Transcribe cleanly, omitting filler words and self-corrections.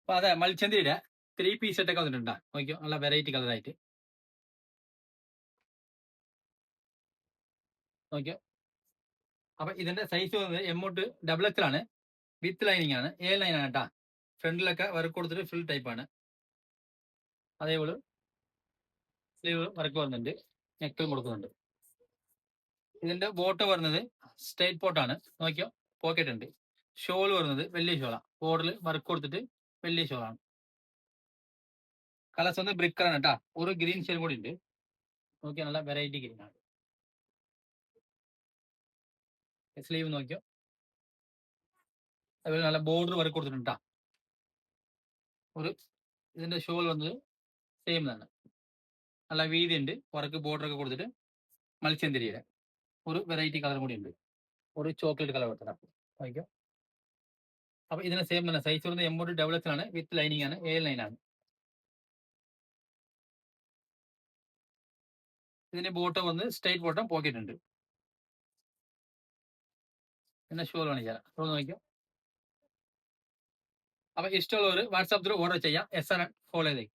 അപ്പൊ അതെ മൽച്ചന്തിയുടെ 3 പീസ് സെറ്റൊക്കെ വന്നിട്ടുണ്ടാ നോക്കിയോ, നല്ല വെറൈറ്റി കളറായിട്ട് നോക്കിയോ. അപ്പൊ ഇതിന്റെ സൈസ് വന്നത് എമ്മോട്ട് ഡബിൾ എക്സൽ ആണ്, വിത്ത് ലൈനിങ് ആണ്, എ ലൈൻ ആണ് കേട്ടാ. ഫ്രണ്ടിലൊക്കെ വർക്ക് കൊടുത്തിട്ട് ഫുൾ ടൈപ്പ് ആണ്. അതേപോലെ സ്ലീവ് വർക്ക് വരുന്നുണ്ട്, നെക്കും കൊടുക്കുന്നുണ്ട്. ഇതിന്റെ ബോട്ട് വരുന്നത് സ്ട്രേറ്റ് പോട്ടാണ് നോക്കിയോ, പോക്കറ്റ് ഉണ്ട്. ഷോൾ വരുന്നത് വലിയ ഷോളാണ്, ബോർഡറിൽ വർക്ക് കൊടുത്തിട്ട് വലിയ ഷോളാണ്. കളേഴ്സ് വന്ന് ബ്രിക്ക് ആണ് കേട്ടാ, ഒരു ഗ്രീൻ ഷെയ്ഡ് കൂടി ഉണ്ട് നോക്കിയോ, നല്ല വെറൈറ്റി ഗ്രീൻ ആണ്. സ്ലീവ് നോക്കിയോ, അതുപോലെ നല്ല ബോർഡർ വർക്ക് കൊടുത്തിട്ടുണ്ട്. ഒരു ഇതിന്റെ ഷോൾ വന്നത് സെയിം തന്നെ, നല്ല വീതി ഉണ്ട്, വർക്ക് ബോർഡർ ഒക്കെ കൊടുത്തിട്ട് മത്സ്യന്തിരിയുടെ ഒരു വെറൈറ്റി കളർ കൂടി ഉണ്ട്, ഒരു ചോക്ലേറ്റ് കളർ കൊടുത്തത് നോക്കിയോ. അപ്പൊ ഇതിന് സെയിം തന്നെ, സൈസ് വരുന്നത് എംബോഡി ഡബിൾ എക്സ് ആണ്, വിത്ത് ലൈനിങ് ആണ്, എ ലൈൻ ആണ്. ഇതിന്റെ ബോട്ടം വന്ന് സ്ട്രൈറ്റ് ബോട്ടം, പോക്കറ്റ് ഉണ്ട്. പിന്നെ ഷോൾ കാണിച്ചാൽ ഷോൾ നോക്കിയോ. അപ്പൊ ഇഷ്ടമുള്ളവർ വാട്സാപ്പ് ത്രൂ ഓർഡർ ചെയ്യാം, SR ഫോളോ ചെയ്തേ.